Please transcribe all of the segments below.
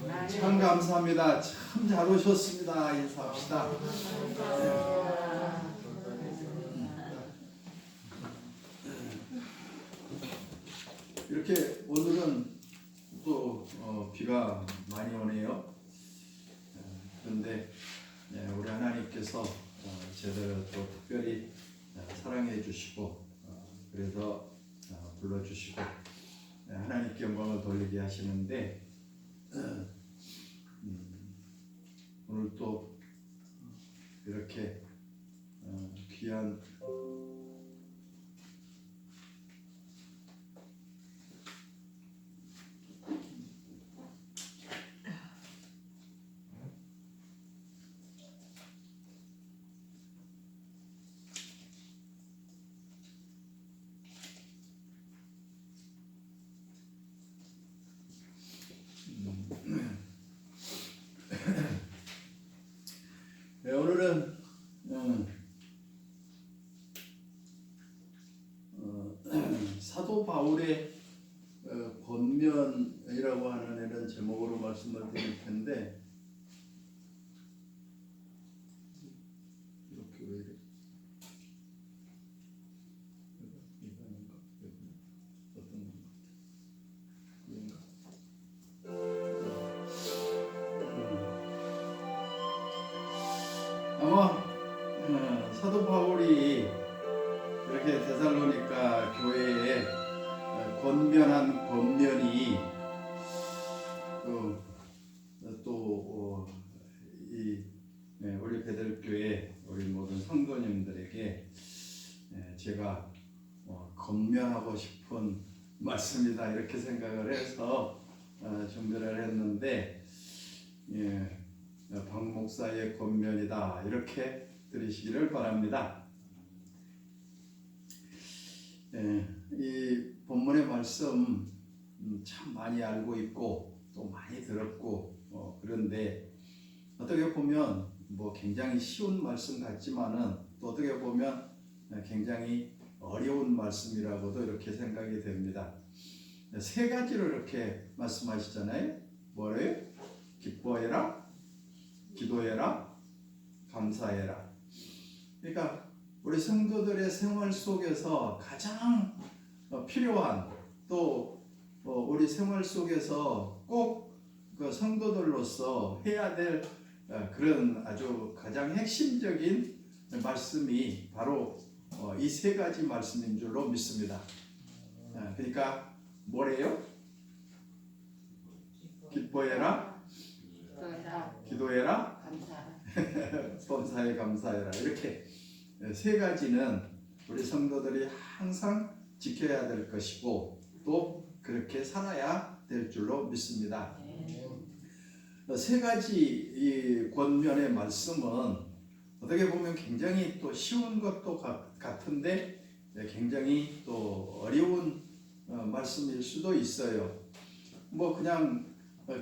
참 감사합니다. 참 잘 오셨습니다. 인사합시다. 이렇게 오늘은 또 비가 많이 오네요. 그런데 우리 하나님께서 제대로 또 특별히 사랑해 주시고 그래서 불러주시고 하나님께 영광을 돌리게 하시는데 오늘 또 이렇게 귀한 오늘은 사도 바울의 권면이라고 하는 이런 제목으로 말씀을 드릴 텐데 이렇게 왜 이래? 이거인가? 어떤 건가? 이건가? 아마 사도 바울이 이렇게 데살로니가 교회에 권면한 권면이 또 우리 베들교회 우리 모든 성도님들에게 제가 권면하고 싶은 말씀이다 이렇게 생각을 해서 준비를 했는데 박 목사의 권면이다 이렇게 들으시기를 바랍니다. 이 본문의 말씀 참 많이 알고 있고 또 많이 들었고 그런데 어떻게 보면 굉장히 쉬운 말씀 같지만은 또 어떻게 보면 굉장히 어려운 말씀이라고도 이렇게 생각이 됩니다. 세 가지로 이렇게 말씀하시잖아요. 뭐래요? 기뻐해라, 기도해라, 감사해라. 그러니까 우리 성도들의 생활 속에서 가장 필요한 또 우리 생활 속에서 꼭 그 성도들로서 해야 될 그런 아주 가장 핵심적인 말씀이 바로 이 세 가지 말씀인 줄로 믿습니다. 그러니까 뭐래요? 기뻐해라, 기도해라, 범사에 감사해라. 이렇게 세 가지는 우리 성도들이 항상 지켜야 될 것이고 또 그렇게 살아야 될 줄로 믿습니다. 세 가지 이 권면의 말씀은 어떻게 보면 굉장히 또 쉬운 것도 같은데 굉장히 또 어려운 말씀일 수도 있어요. 그냥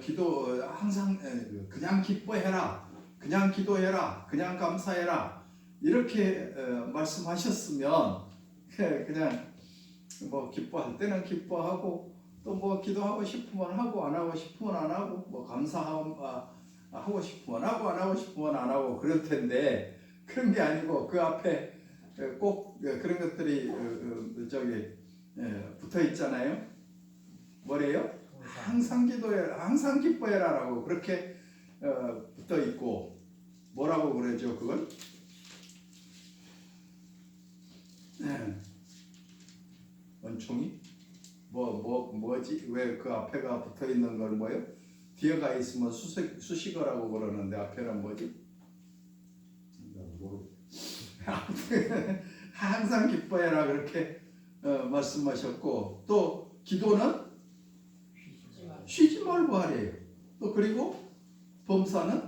기도 항상 그냥 기뻐해라, 그냥 기도해라, 그냥 감사해라 이렇게 말씀하셨으면 그냥 기뻐할 때는 기뻐하고 또 기도하고 싶으면 하고 안 하고 싶으면 안 하고 감사하고 싶으면 하고 안 하고 싶으면 안 하고 그럴 텐데 그런 게 아니고 그 앞에 꼭 그런 것들이 붙어 있잖아요. 뭐래요? 항상 기도해라, 항상 기뻐해라라고 그렇게 붙어 있고 뭐라고 그러죠? 그걸 원총이 뭐지? 왜 그 앞에가 붙어 있는 걸 뭐요? 뒤에가 있으면 수식어라고 그러는데 앞에는 뭐지? 항상 기뻐해라 그렇게 말씀하셨고 또 기도는 쉬지 말고 하래요. 또 그리고 감사는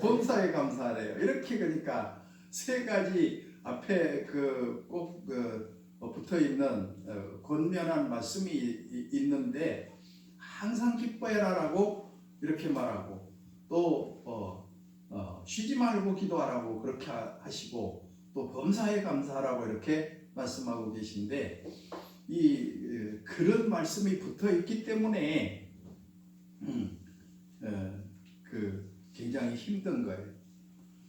범사에 감사하래요. 이렇게 그러니까 세 가지 앞에 꼭 붙어 있는 권면한 말씀이 있는데 항상 기뻐해라라고 이렇게 말하고 또 쉬지 말고 기도하라고 그렇게 하시고 또 범사에 감사하라고 이렇게 말씀하고 계신데 그런 말씀이 붙어 있기 때문에 굉장히 힘든 거예요.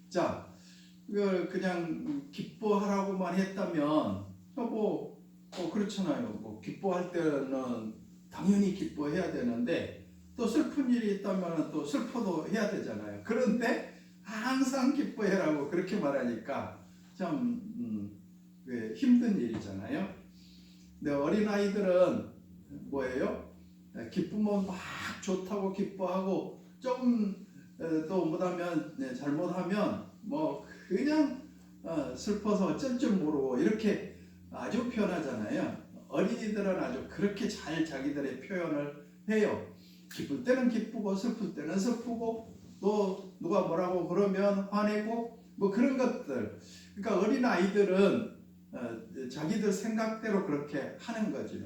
자, 이걸 그냥 기뻐하라고만 했다면 그렇잖아요. 뭐 기뻐할 때는 당연히 기뻐해야 되는데 또 슬픈 일이 있다면 또 슬퍼도 해야 되잖아요. 그런데 항상 기뻐해라고 그렇게 말하니까 참 힘든 일이잖아요. 근데 어린아이들은 뭐예요? 기쁘면 막 좋다고 기뻐하고 좀 또 못하면 잘못하면 뭐 그냥 슬퍼서 어쩔 줄 모르고 이렇게 아주 표현하잖아요. 어린이들은 아주 그렇게 잘 자기들의 표현을 해요. 기쁠 때는 기쁘고 슬플 때는 슬프고 또 누가 뭐라고 그러면 화내고 뭐 그런 것들. 그러니까 어린아이들은 자기들 생각대로 그렇게 하는 거죠.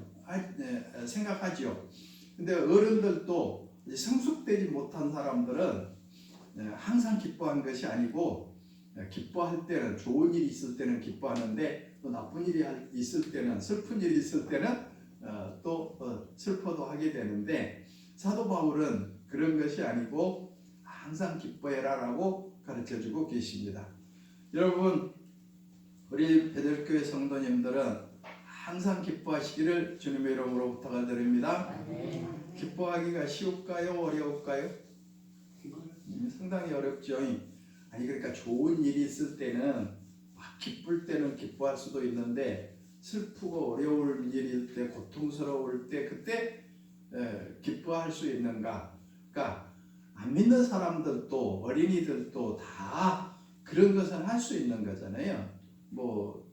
생각하죠. 근데 어른들도 성숙되지 못한 사람들은 항상 기뻐한 것이 아니고 기뻐할 때는 좋은 일이 있을 때는 기뻐하는데 또 나쁜 일이 있을 때는 슬픈 일이 있을 때는 또 슬퍼도 하게 되는데 사도 바울은 그런 것이 아니고 항상 기뻐해라라고 가르쳐주고 계십니다. 여러분 우리 베들교회 성도님들은 항상 기뻐하시기를 주님의 이름으로 부탁을 드립니다. 기뻐하기가 쉬울까요? 어려울까요? 상당히 어렵죠. 아니 그러니까 좋은 일이 있을 때는 막 기쁠 때는 기뻐할 수도 있는데 슬프고 어려울 일일 때 고통스러울 때 그때 기뻐할 수 있는가? 그러니까 안 믿는 사람들도 어린이들도 다 그런 것은 할 수 있는 거잖아요. 뭐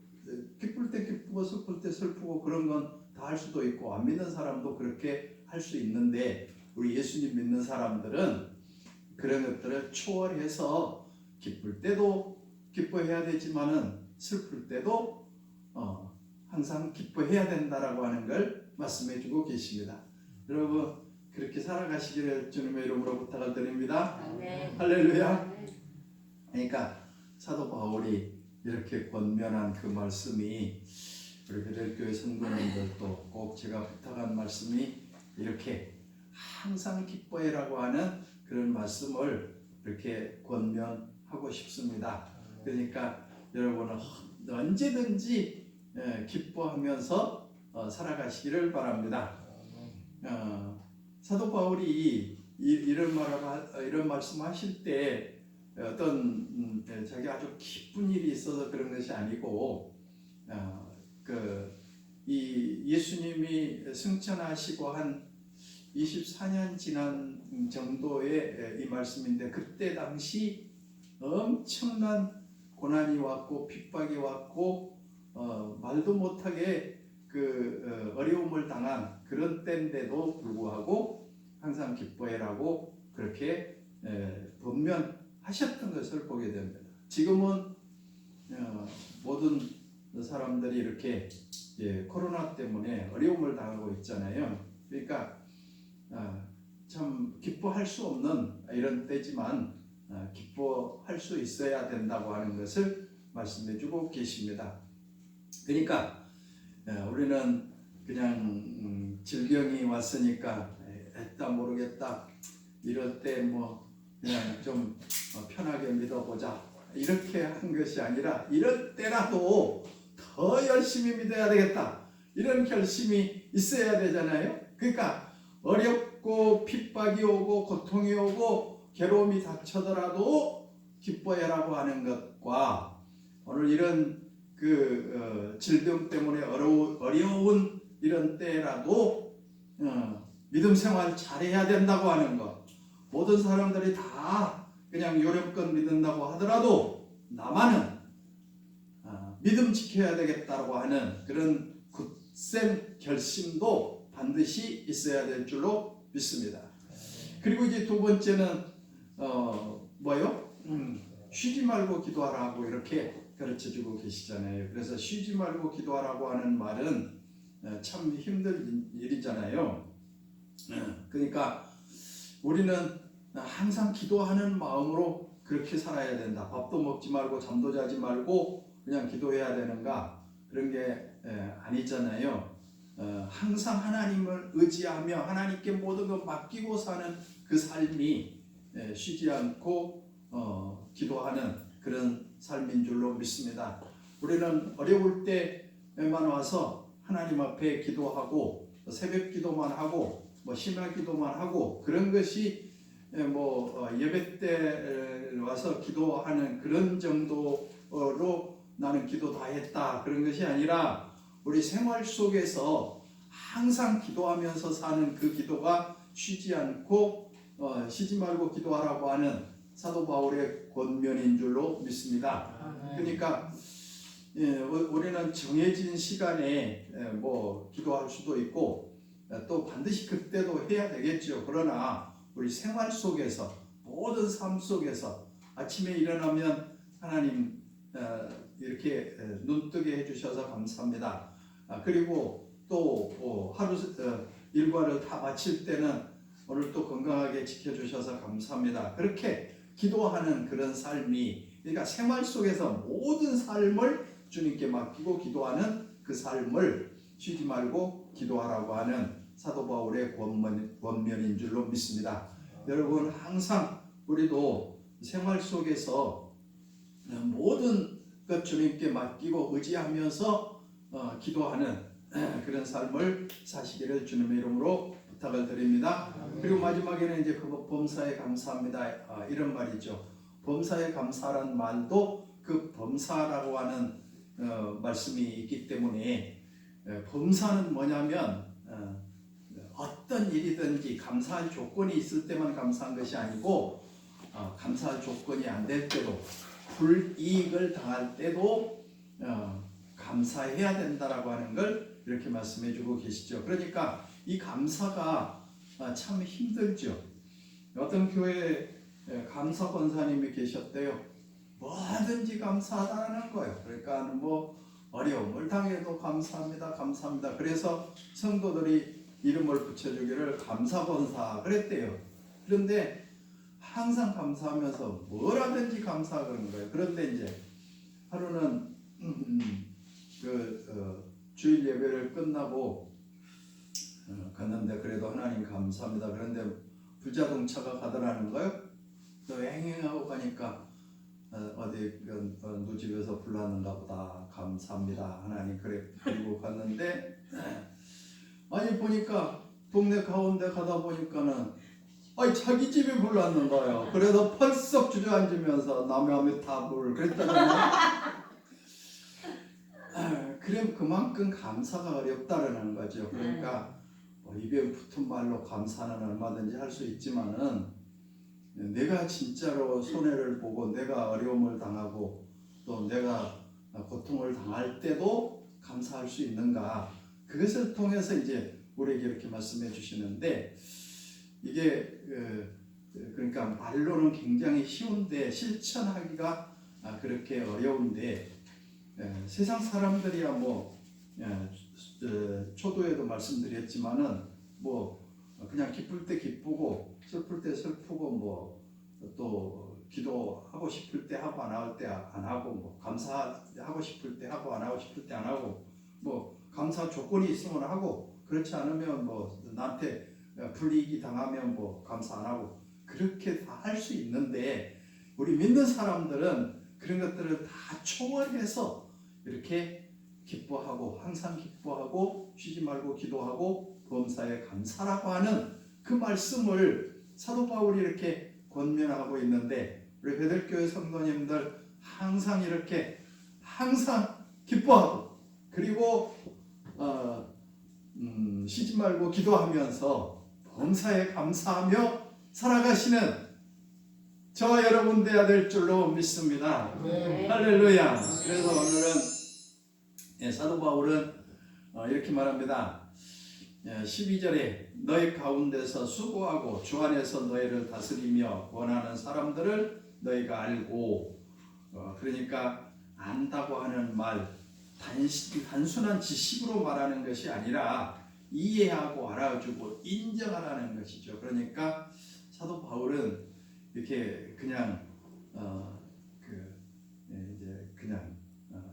기쁠 때 기쁘고 슬플 때 슬프고 그런 건 다 할 수도 있고 안 믿는 사람도 그렇게 할 수 있는데 우리 예수님 믿는 사람들은 그런 것들을 초월해서 기쁠 때도 기뻐해야 되지만은 슬플 때도 항상 기뻐해야 된다라고 하는 걸 말씀해주고 계십니다. 여러분 그렇게 살아가시기를 주님의 이름으로 부탁을 드립니다. 할렐루야. 그러니까 사도 바울이 이렇게 권면한 그 말씀이 우리 베들교회 성도님들도 꼭 제가 부탁한 말씀이 이렇게 항상 기뻐해라고 하는 그런 말씀을 이렇게 권면하고 싶습니다. 그러니까 여러분은 언제든지 기뻐하면서 살아가시기를 바랍니다. 사도 바울이 이런 말씀하실 때 어떤 자기 아주 기쁜 일이 있어서 그런 것이 아니고 이 예수님이 승천하시고 한 24년 지난 정도의 이 말씀인데 그때 당시 엄청난 고난이 왔고 핍박이 왔고 말도 못하게 어려움을 당한 그런 때인데도 불구하고 항상 기뻐해라고 그렇게 권면하셨던 것을 보게 됩니다. 지금은 모든 사람들이 이렇게 코로나 때문에 어려움을 당하고 있잖아요. 그러니까 참 기뻐할 수 없는 이런 때지만 기뻐할 수 있어야 된다고 하는 것을 말씀해주고 계십니다. 그러니까 우리는 그냥 질병이 왔으니까 했다 모르겠다 이럴 때 뭐 그냥 좀 편하게 믿어보자 이렇게 한 것이 아니라 이럴 때라도 더 열심히 믿어야 되겠다 이런 결심이 있어야 되잖아요. 그러니까 어렵고 핍박이 오고 고통이 오고 괴로움이 닥쳐더라도 기뻐해라고 하는 것과 오늘 이런 질병 때문에 어려운 이런 때라도 믿음 생활 잘해야 된다고 하는 것. 모든 사람들이 다 그냥 요령껏 믿는다고 하더라도 나만은 믿음 지켜야 되겠다고 하는 그런 굳센 결심도 반드시 있어야 될 줄로 믿습니다. 그리고 이제 두 번째는 뭐요? 쉬지 말고 기도하라고 이렇게 가르쳐주고 계시잖아요. 그래서 쉬지 말고 기도하라고 하는 말은 참 힘든 일이잖아요. 그러니까 우리는 항상 기도하는 마음으로 그렇게 살아야 된다. 밥도 먹지 말고 잠도 자지 말고 그냥 기도해야 되는가? 그런 게 아니잖아요. 항상 하나님을 의지하며 하나님께 모든 것 맡기고 사는 그 삶이 쉬지 않고 기도하는 그런 삶인 줄로 믿습니다. 우리는 어려울 때만 와서 하나님 앞에 기도하고 새벽 기도만 하고 심야 기도만 하고 그런 것이 예배 때 와서 기도하는 그런 정도로 나는 기도 다 했다 그런 것이 아니라 우리 생활 속에서 항상 기도하면서 사는 그 기도가 쉬지 않고 쉬지 말고 기도하라고 하는 사도 바울의 권면인 줄로 믿습니다. 그러니까 우리는 정해진 시간에 기도할 수도 있고 또 반드시 그때도 해야 되겠죠. 그러나 우리 생활 속에서 모든 삶 속에서 아침에 일어나면 하나님 이렇게 눈뜨게 해주셔서 감사합니다. 그리고 또 하루 일과를 다 마칠 때는 오늘 또 건강하게 지켜주셔서 감사합니다. 그렇게 기도하는 그런 삶이 그러니까 생활 속에서 모든 삶을 주님께 맡기고 기도하는 그 삶을 쉬지 말고 기도하라고 하는 사도 바울의 권면인 줄로 믿습니다. 여러분 항상 우리도 생활 속에서 모든 것 주님께 맡기고 의지하면서 기도하는 그런 삶을 사시기를 주님의 이름으로 부탁을 드립니다. 그리고 마지막에는 이제 그 범사에 감사합니다 이런 말이죠. 범사에 감사라는 말도 그 범사라고 하는 말씀이 있기 때문에 범사는 뭐냐면 어떤 일이든지 감사할 조건이 있을 때만 감사한 것이 아니고 감사할 조건이 안 될 때도 불이익을 당할 때도 감사해야 된다라고 하는 걸 이렇게 말씀해 주고 계시죠. 그러니까 이 감사가 참 힘들죠. 어떤 교회에 감사 권사님이 계셨대요. 뭐든지 감사하다는 거예요. 그러니까 어려움을 당해도 감사합니다. 감사합니다. 그래서 성도들이 이름을 붙여주기를 감사권사 그랬대요. 그런데 항상 감사하면서 뭐라든지 감사하는 거예요. 그런데 이제 하루는 주일 예배를 끝나고 갔는데 그래도 하나님 감사합니다. 그런데 불자동차가 가더라는 거예요. 또 행행하고 가니까 어디 누집에서 불났는가 보다. 감사합니다 하나님. 그리고 갔는데 아니 보니까 동네 가운데 가다 보니까는 자기 집에 불났는 거예요. 그래서 펄썩 주저앉으면서 남의 답을 그랬다는 그럼 그만큼 감사가 어렵다라는 거죠. 그러니까 입에 붙은 말로 감사는 얼마든지 할 수 있지만은 내가 진짜로 손해를 보고 내가 어려움을 당하고 또 내가 고통을 당할 때도 감사할 수 있는가, 그것을 통해서 이제 우리에게 이렇게 말씀해 주시는데 이게 그러니까 말로는 굉장히 쉬운데 실천하기가 그렇게 어려운데 세상 사람들이야 초도에도 말씀드렸지만은 그냥 기쁠 때 기쁘고 슬플 때 슬프고 또 기도하고 싶을 때 하고 안 할 때 안 하고 감사하고 싶을 때 하고 안 하고 싶을 때 안 하고 감사 조건이 있으면 하고 그렇지 않으면 나한테 불이익이 당하면 감사 안 하고 그렇게 다 할 수 있는데 우리 믿는 사람들은 그런 것들을 다 초월해서 이렇게 기뻐하고 항상 기뻐하고 쉬지 말고 기도하고 범사에 감사라고 하는 그 말씀을 사도 바울이 이렇게 권면하고 있는데 우리 베들교회 성도님들 항상 이렇게 항상 기뻐하고 그리고 쉬지 말고 기도하면서 범사에 감사하며 살아가시는 저와 여러분 되어야 될 줄로 믿습니다. 네. 할렐루야. 그래서 오늘은 사도 바울은 이렇게 말합니다. 12절에 너희 가운데서 수고하고 주 안에서 너희를 다스리며 원하는 사람들을 너희가 알고, 그러니까 안다고 하는 말 단순한 지식으로 말하는 것이 아니라 이해하고 알아주고 인정하라는 것이죠. 그러니까 사도 바울은 이렇게 그냥 이제 그냥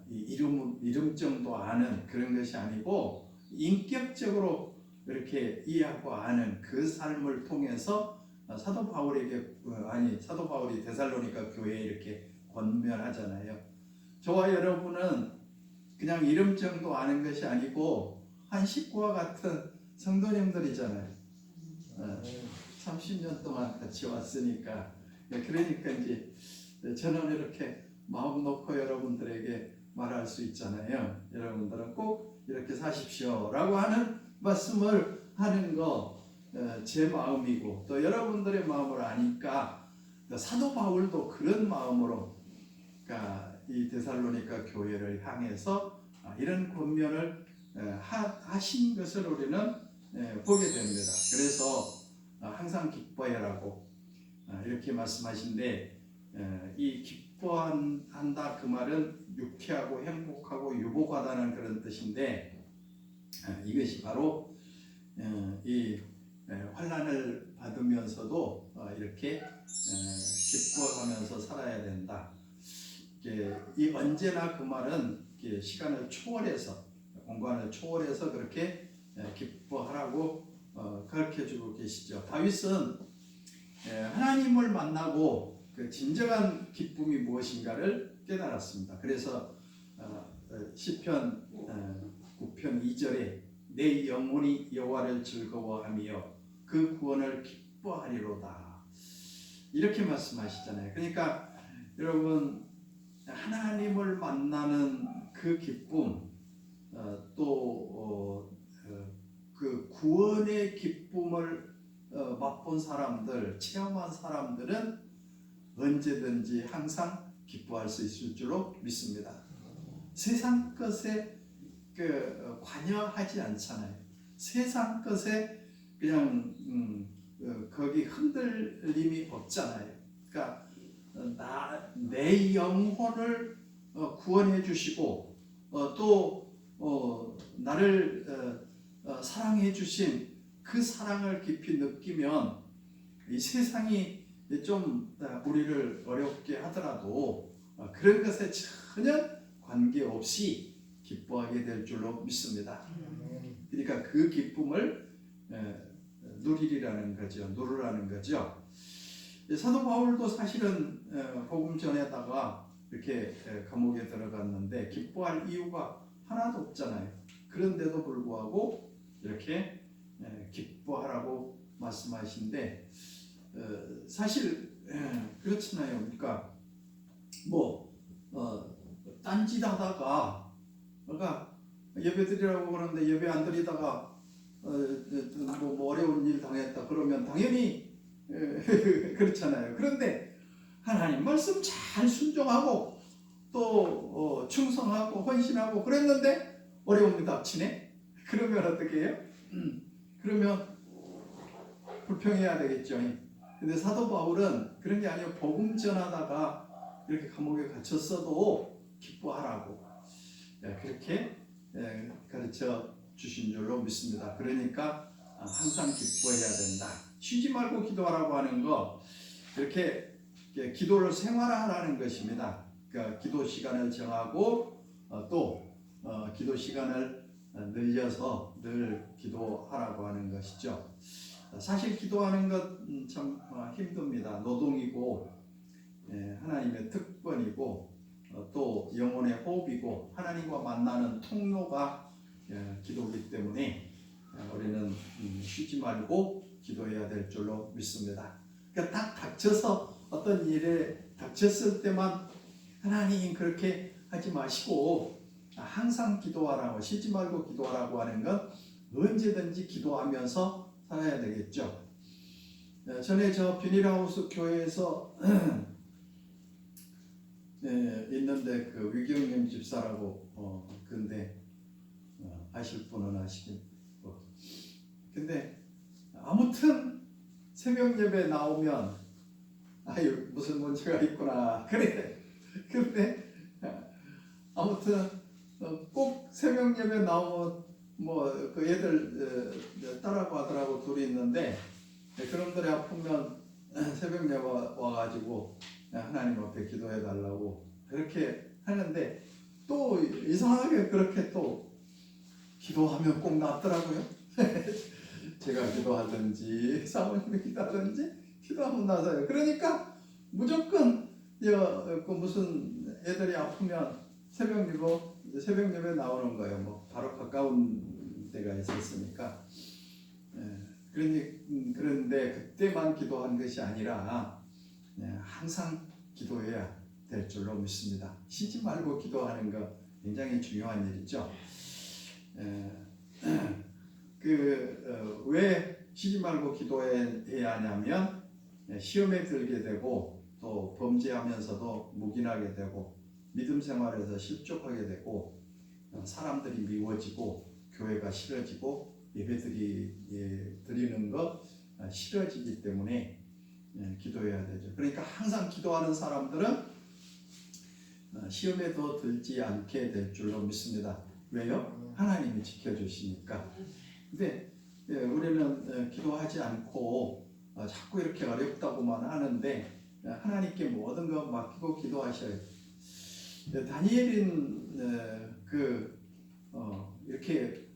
이름 정도 아는 그런 것이 아니고 인격적으로 이렇게 이해하고 아는 그 삶을 통해서 사도 바울이 데살로니가 교회에 이렇게 권면하잖아요. 저와 여러분은 그냥 이름 정도 아는 것이 아니고 한 식구와 같은 성도님들이잖아요. 30년 동안 같이 왔으니까. 그러니까 이제 저는 이렇게 마음 놓고 여러분들에게 말할 수 있잖아요. 여러분들은 꼭 이렇게 사십시오라고 하는 말씀을 하는 거 제 마음이고, 또 여러분들의 마음을 아니까 사도 바울도 그런 마음으로 이 데살로니가 교회를 향해서 이런 권면을 하신 것을 우리는 보게 됩니다. 그래서 항상 기뻐해라고 이렇게 말씀하신데, 이 기뻐한다 그 말은 유쾌하고 행복하고 유복하다는 그런 뜻인데, 이것이 바로 이 환난을 받으면서도 이렇게 기뻐하면서 살아야 된다. 이 언제나 그 말은 시간을 초월해서, 공간을 초월해서 그렇게 기뻐하라고 가르쳐주고 계시죠. 다윗은 하나님을 만나고 그 진정한 기쁨이 무엇인가를 깨달았습니다. 그래서 시편 9편 2절에 내 영혼이 여호와를 즐거워하며 그 구원을 기뻐하리로다, 이렇게 말씀하시잖아요. 그러니까 여러분, 하나님을 만나는 그 기쁨, 또 그 구원의 기쁨을 맛본 사람들, 체험한 사람들은 언제든지 항상 기뻐할 수 있을 줄로 믿습니다. 세상 것에 관여하지 않잖아요. 세상 것에 그냥 거기 흔들림이 없잖아요. 그러니까 내 영혼을 구원해 주시고 또 나를 사랑해 주신 그 사랑을 깊이 느끼면 이 세상이 좀 우리를 어렵게 하더라도 그런 것에 전혀 관계없이 기뻐하게 될 줄로 믿습니다. 그러니까 그 기쁨을 누리라는 거죠. 사도 바울도 사실은 복음 전에다가 이렇게 감옥에 들어갔는데 기뻐할 이유가 하나도 없잖아요. 그런데도 불구하고 이렇게 기뻐하라고 말씀하신데, 사실 그렇잖아요. 그러니까 딴짓하다가 예배드리라고 그러는데 예배 안 드리다가 뭐 어려운 일 당했다 그러면 당연히 그렇잖아요. 그런데 하나님 말씀 잘 순종하고 또 충성하고 헌신하고 그랬는데 어려움이 닥치네? 그러면 어떻게 해요? 그러면 불평해야 되겠죠. 근데 사도 바울은 그런 게 아니고 복음 전하다가 이렇게 감옥에 갇혔어도 기뻐하라고 그렇게 가르쳐 주신 줄로 믿습니다. 그러니까 항상 기뻐해야 된다. 쉬지 말고 기도하라고 하는 거, 이렇게 기도를 생활화하라는 것입니다. 그러니까 기도 시간을 정하고 또 기도 시간을 늘려서 늘 기도하라고 하는 것이죠. 사실 기도하는 것 참 힘듭니다. 노동이고 하나님의 특권이고 또 영혼의 호흡이고 하나님과 만나는 통로가 기도이기 때문에 우리는 쉬지 말고 기도해야 될 줄로 믿습니다. 그러니까 딱 닥쳐서 어떤 일에 닥쳤을 때만 하나님 그렇게 하지 마시고 항상 기도하라고, 쉬지 말고 기도하라고 하는 건 언제든지 기도하면서 살아야 되겠죠. 전에 저 비닐하우스 교회에서 있는데 그 위경림 집사라고 근데 아실 분은 아시겠고, 근데 아무튼 새벽 예배 나오면 아유 무슨 문제가 있구나 그래. 근데 아무튼 꼭 새벽 예배 나오면 뭐 그 애들 딸하고 아들하고 둘이 있는데 그놈들이 아프면 새벽 예배 와가지고 하나님 앞에 기도해 달라고 그렇게 하는데 또 이상하게 그렇게 또 기도하면 꼭 낫더라고요. 제가 기도하든지 사모님이 기도하든지 기도하면 나서요. 그러니까 무조건 그 무슨 애들이 아프면 새벽 예배 나오는 거예요. 뭐 바로 가까운 데가 있었으니까. 그런데 그때만 기도한 것이 아니라 항상 기도해야 될 줄로 믿습니다. 쉬지 말고 기도하는 거 굉장히 중요한 일이죠. 왜 쉬지 말고 기도해야 하냐면 시험에 들게 되고 또 범죄하면서도 묵인하게 되고 믿음 생활에서 실족하게 되고 사람들이 미워지고 교회가 싫어지고 드리는 거 싫어지기 때문에 기도해야 되죠. 그러니까 항상 기도하는 사람들은 시험에도 들지 않게 될 줄로 믿습니다. 왜요? 하나님이 지켜주시니까. 근데 우리는 기도하지 않고 자꾸 이렇게 어렵다고만 하는데 하나님께 모든 거 맡기고 기도하셔야 돼요. 다니엘은 이렇게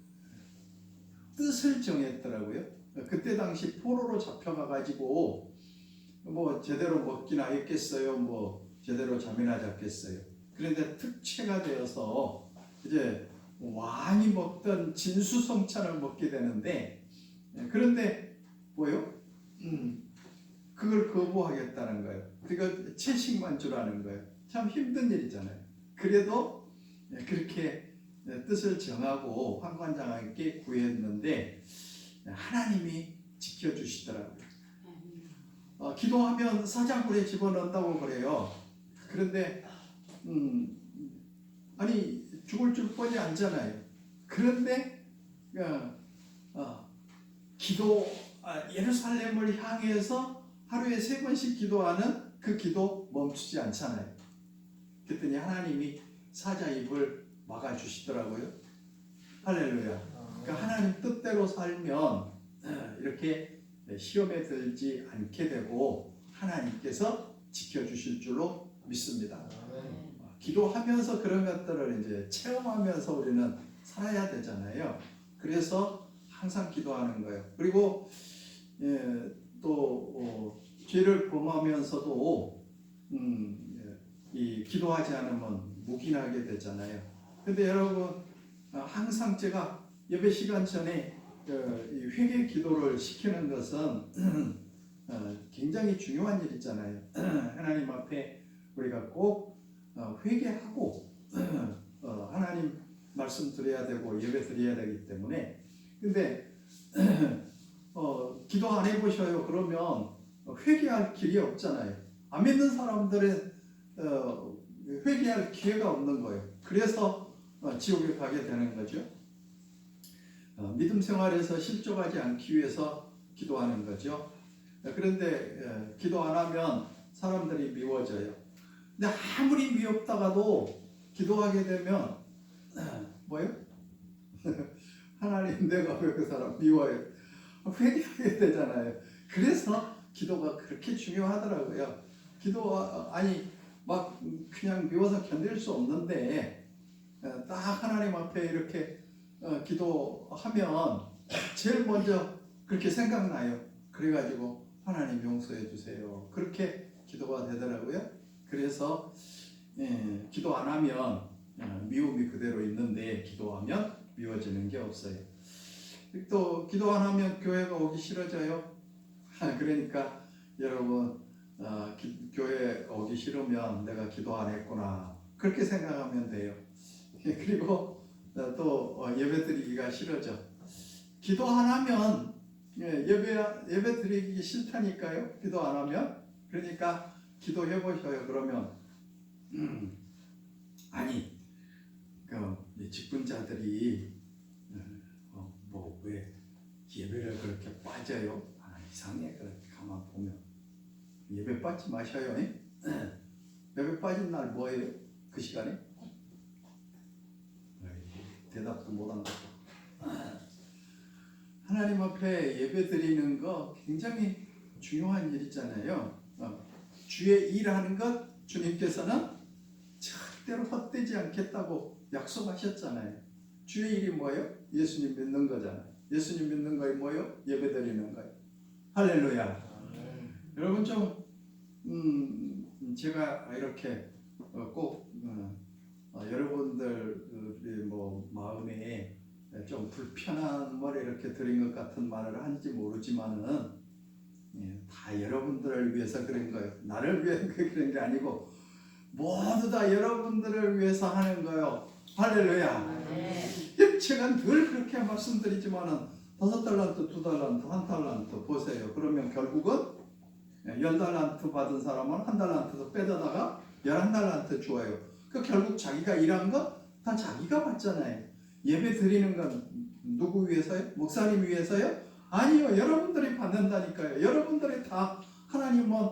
뜻을 정했더라고요. 그때 당시 포로로 잡혀가 가지고 뭐 제대로 먹기나 했겠어요. 뭐 제대로 잠이나 잤겠어요. 그런데 특채가 되어서 이제 왕이 먹던 진수성찬을 먹게 되는데 그런데 뭐요? 그걸 거부하겠다는 거예요. 그러니까 채식만 주라는 거예요. 참 힘든 일이잖아요. 그래도 그렇게 뜻을 정하고 환관장에게 구했는데 하나님이 지켜주시더라고요. 기도하면 사자굴에 집어넣는다고 그래요. 그런데 아니 죽을 줄 뻔히 알잖아요. 그런데 예루살렘을 향해서 하루에 3번씩 기도하는 그 기도 멈추지 않잖아요. 그랬더니 하나님이 사자 입을 막아주시더라고요. 할렐루야. 그러니까 하나님 뜻대로 살면 이렇게 시험에 들지 않게 되고 하나님께서 지켜주실 줄로 믿습니다. 기도하면서 그런 것들을 이제 체험하면서 우리는 살아야 되잖아요. 그래서 항상 기도하는 거예요. 그리고 또 죄를 범하면서도 이 기도하지 않으면 묵인하게 되잖아요. 근데 여러분 항상 제가 예배 시간 전에 이 회개 기도를 시키는 것은 굉장히 중요한 일이잖아요. 하나님 앞에 우리가 꼭 회개하고 하나님 말씀 드려야 되고 예배 드려야 되기 때문에 근데 기도 안 해보셔요. 그러면 회개할 길이 없잖아요. 안 믿는 사람들은 회개할 기회가 없는 거예요. 그래서 지옥에 가게 되는 거죠. 믿음 생활에서 실족하지 않기 위해서 기도하는 거죠. 그런데 기도 안 하면 사람들이 미워져요. 근데 아무리 미웠다가도 기도하게 되면 뭐예요? 하나님 내가 왜 그 사람 미워요? 회개하게 되잖아요. 그래서 기도가 그렇게 중요하더라고요. 막 그냥 미워서 견딜 수 없는데 딱 하나님 앞에 이렇게 기도하면 제일 먼저 그렇게 생각나요. 그래가지고 하나님 용서해 주세요. 그렇게 기도가 되더라고요. 그래서 기도 안 하면 미움이 그대로 있는데 기도하면 미워지는 게 없어요. 또 기도 안 하면 교회가 오기 싫어져요. 그러니까 여러분 교회 오기 싫으면 내가 기도 안 했구나 그렇게 생각하면 돼요. 그리고 또 예배 드리기가 싫어져. 기도 안 하면 예배 드리기 싫다니까요. 기도 안 하면. 그러니까 기도해 보셔요. 그러면 아니 직분자들이 뭐 왜 예배를 그렇게 빠져요? 이상해. 그렇게 가만 보면 예배 빠지 마셔요. 예배 빠진 날 뭐예요? 그 시간에? 대답도 못한 것 같고. 하나님 앞에 예배 드리는 거 굉장히 중요한 일이잖아요. 주의 일하는 것 주님께서는 절대로 헛되지 않겠다고 약속하셨잖아요. 주일이 뭐예요? 예수님 믿는 거잖아요. 예수님 믿는 거에 뭐예요? 예배 드리는 거예요. 할렐루야. 여러분 좀 제가 이렇게 꼭 여러분들 뭐 마음에 좀 불편함을 이렇게 드린 것 같은 말을 한지 모르지만은 다 여러분들을 위해서 그런 거예요. 나를 위해 그런 게 아니고 모두 다 여러분들을 위해서 하는 거예요. 할렐루야. 제가 늘 그렇게 말씀드리지만은 5달란트, 2달란트, 1달란트 보세요. 그러면 결국은 10달란트 받은 사람은 1달란트 더 빼다가 11달란트 줘요. 그 결국 자기가 일한 거 다 자기가 받잖아요. 예배 드리는 건 누구 위해서요? 목사님 위해서요? 아니요. 여러분들이 받는다니까요. 여러분들이 다 하나님은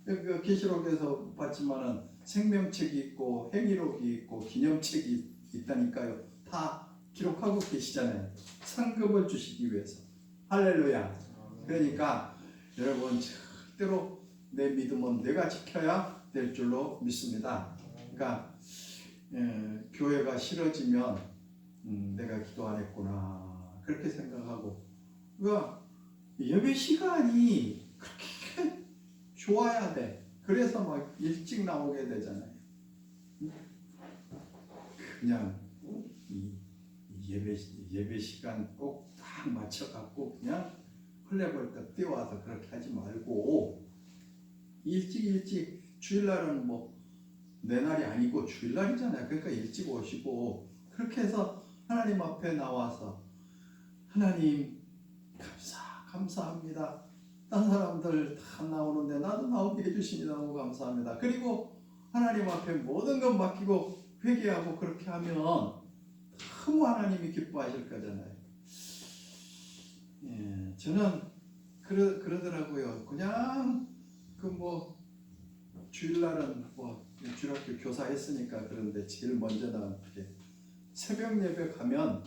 그 계시록에서 봤지만은 생명책이 있고 행위록이 있고 기념책이 있다니까요. 다 기록하고 계시잖아요. 상급을 주시기 위해서. 할렐루야. 그러니까 여러분 절대로 내 믿음은 내가 지켜야 될 줄로 믿습니다. 그러니까 교회가 싫어지면 내가 기도 안 했구나 그렇게 생각하고, 그러니까 예배 시간이 그렇게 좋아야 돼. 그래서 막 일찍 나오게 되잖아요. 그냥 예배 시간 꼭 딱 맞춰갖고 그냥 헐레벌떡 뛰어와서 그렇게 하지 말고 일찍 주일날은 뭐 내 날이 아니고 주일날이잖아요. 그러니까 일찍 오시고 그렇게 해서 하나님 앞에 나와서 하나님 감사합니다. 딴 사람들 다 나오는데 나도 나오게 해주시니 너무 감사합니다. 그리고 하나님 앞에 모든 것 맡기고 회개하고 그렇게 하면 너무 하나님이 기뻐하실 거잖아요. 저는 그러더라고요. 그냥 뭐 주일날은 뭐 주일학교 교사 했으니까 그런데 제일 먼저 나한테 새벽 예배 가면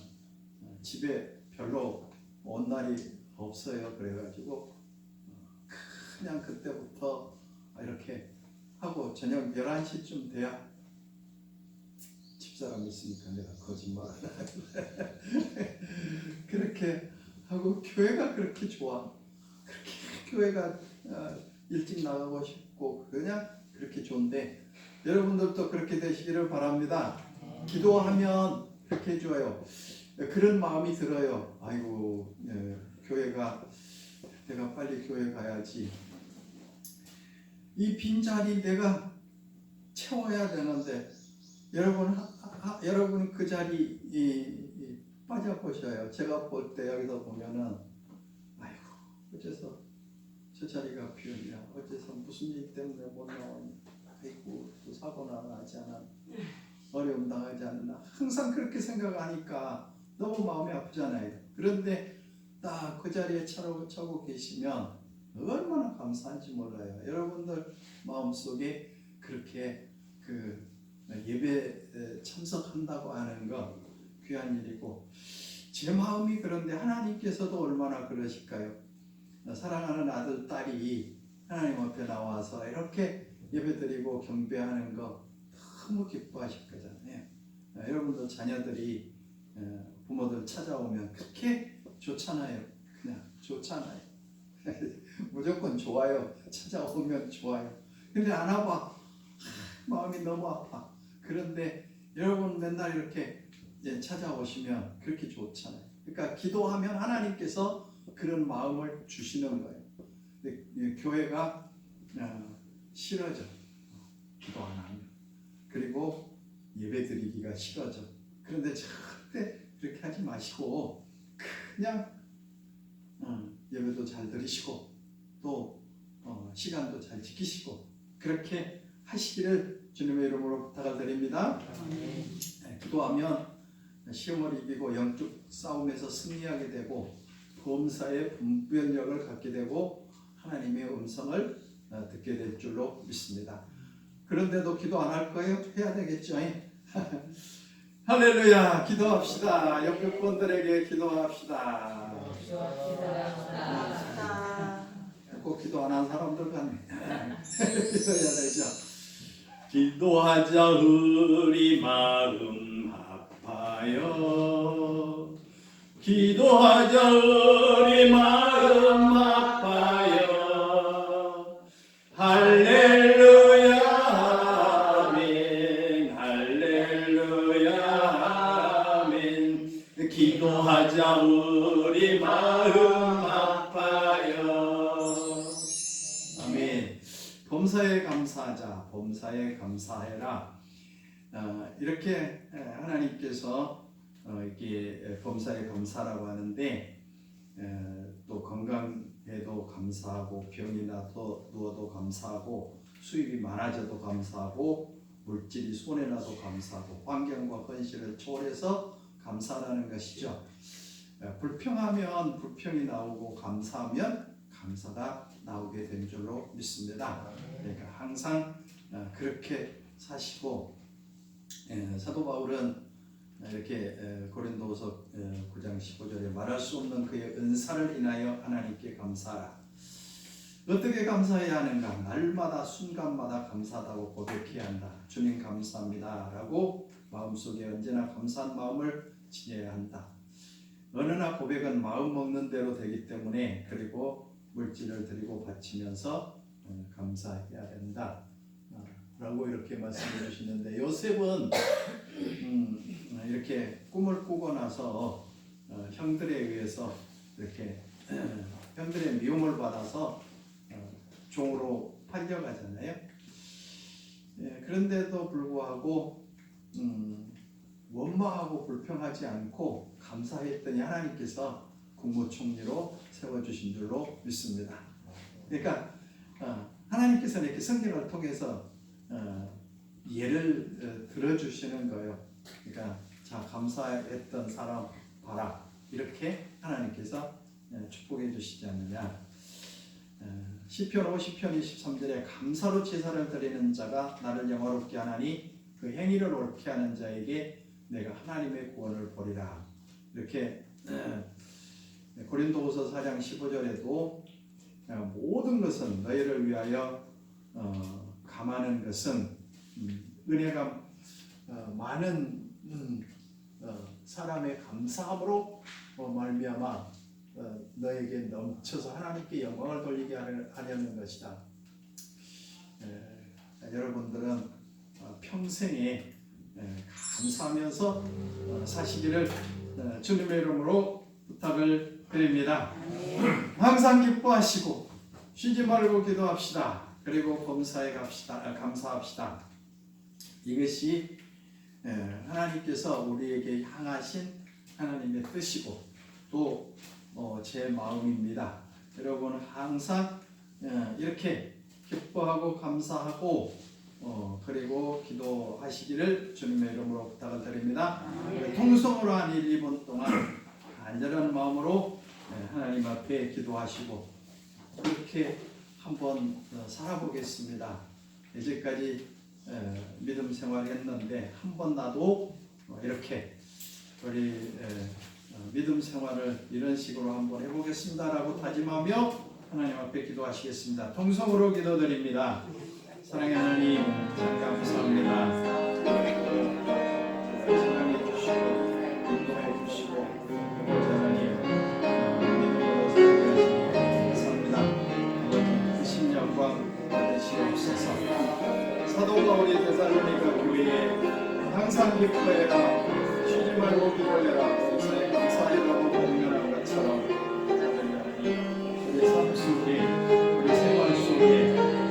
집에 별로 온 날이 없어요. 그래가지고 그냥 그때부터 이렇게 하고 저녁 11시쯤 돼야 집사람 있으니까 내가 거짓말 그렇게 하고 교회가 그렇게 좋아. 그렇게 교회가 일찍 나가고 싶고 그냥 그렇게 좋은데 여러분들도 그렇게 되시기를 바랍니다. 기도하면 그렇게 해줘요. 그런 마음이 들어요. 아이고 교회가 내가 빨리 교회 가야지. 이 빈자리 내가 채워야 되는데 여러분 그 자리 빠져보셔요. 제가 볼 때 여기서 보면은 아이고 어째서 저 자리가 비었냐, 어째서 무슨 일 때문에 못 나왔냐, 아이고 또 사고나 나지 않았나, 어려움 당하지 않나, 항상 그렇게 생각하니까 너무 마음이 아프잖아요. 그런데 딱 그 자리에 차고 계시면 얼마나 감사한지 몰라요. 여러분들 마음속에 그렇게 그 예배 참석한다고 하는 거 귀한 일이고, 제 마음이 그런데 하나님께서도 얼마나 그러실까요? 사랑하는 아들, 딸이 하나님 앞에 나와서 이렇게 예배드리고 경배하는 거 너무 기뻐하실 거잖아요. 여러분들 자녀들이 부모들 찾아오면 그렇게 좋잖아요. 그냥 좋잖아요. 무조건 좋아요. 찾아오면 좋아요. 근데 안 와봐. 마음이 너무 아파. 그런데 여러분 맨날 이렇게 찾아오시면 그렇게 좋잖아요. 그러니까 기도하면 하나님께서 그런 마음을 주시는 거예요. 근데 교회가 싫어져. 기도 안 하면. 그리고 예배 드리기가 싫어져. 그런데 절대 그렇게 하지 마시고 그냥 예배도 잘 드리시고 또 시간도 잘 지키시고 그렇게 하시기를 주님의 이름으로 부탁을 드립니다. 기도하면 시험을 이기고 영적 싸움에서 승리하게 되고 범사의 분별력을 갖게 되고 하나님의 음성을 듣게 될 줄로 믿습니다. 그런데도 기도 안 할 거예요? 해야 되겠죠? 할렐루야. 기도합시다. 옆에 분들에게 기도합시다. 꼭 기도 안 한 사람들 같네. 기도해야 되죠. 기도하자 우리 마음 아파요. 위하여 기도하자 우리 마음 아파요. 할렐루야 아멘 할렐루야 아멘 기도하자 우리 마음 아파요. 아멘. 범사에 감사하자. 범사에 감사해라. 이렇게 하나님께서 이렇게 범사에 감사라고 하는데 또 건강에도 감사하고 병이 누워도 감사하고 수입이 많아져도 감사하고 물질이 손에 나도 감사하고 환경과 현실을 초월해서 감사라는 것이죠. 불평하면 불평이 나오고 감사하면 감사가 나오게 된 줄로 믿습니다. 그러니까 항상 그렇게 사시고 사도 바울은 이렇게 고린도후서 9장 15절에 말할 수 없는 그의 은사를 인하여 하나님께 감사하라. 어떻게 감사해야 하는가? 날마다 순간마다 감사하다고 고백해야 한다. 주님 감사합니다 라고 마음속에 언제나 감사한 마음을 지녀야 한다. 어느 날 고백은 마음 먹는 대로 되기 때문에 그리고 물질을 드리고 바치면서 감사해야 된다 라고 이렇게 말씀해 주시는데 요셉은 이렇게 꿈을 꾸고 나서 형들에 의해서 이렇게 형들의 미움을 받아서 종으로 팔려가잖아요. 그런데도 불구하고 원망하고 불평하지 않고 감사했더니 하나님께서 국무총리로 세워주신 줄로 믿습니다. 그러니까 하나님께서는 이렇게 성경을 통해서 예를 들어주시는 거예요. 그러니까 자 감사했던 사람 봐라 이렇게 하나님께서 축복해 주시지 않느냐. 시편 50편 23절에 감사로 제사를 드리는 자가 나를 영화롭게 하나니 그 행위를 옳게 하는 자에게 내가 하나님의 구원을 보리라. 이렇게 고린도후서 4장 15절에도 모든 것은 너희를 위하여 감하는 것은 은혜가 많은 사람의 감사함으로 말미암아 너에게 넘쳐서 하나님께 영광을 돌리게 하려는 것이다. 여러분들은 평생에 감사하면서 사시기를 주님의 이름으로 부탁을 드립니다. 항상 기뻐하시고 쉬지 말고 기도합시다. 그리고 범사에 감사합시다. 이것이 하나님께서 우리에게 향하신 하나님의 뜻이고 또 제 마음입니다. 여러분 항상 이렇게 기뻐하고 감사하고 그리고 기도하시기를 주님의 이름으로 부탁을 드립니다. 통성으로 한 1, 2분 동안 간절한 마음으로 하나님 앞에 기도하시고 그렇게 한번 살아보겠습니다. 이제까지 믿음 생활했는데 한번 나도 이렇게 우리 믿음 생활을 이런 식으로 한번 해보겠습니다 라고 다짐하며 하나님 앞에 기도하시겠습니다. 통성으로 기도드립니다. 사랑의 하나님 참 감사합니다. 사랑해 주시고 인도해 주시고 하나님 믿음으로 살게 하시니 감사합니다. 아버지 크신 영광 받으시옵소서. 사도 바울이 데살로니가 교회에 항상 기뻐해라 쉬지 말고 기도해라 범사에 감사해라고 공면한 것처럼 우리 삶 속에 우리 생활 속에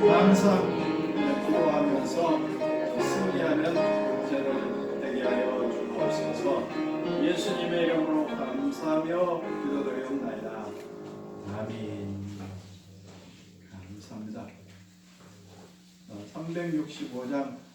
항상 기도하면서 승리하는 저를 되게 하여 주옵소서. 예수님의 이름으로 감사하며 기도드리옵나이다. 아멘. 감사합니다. 365장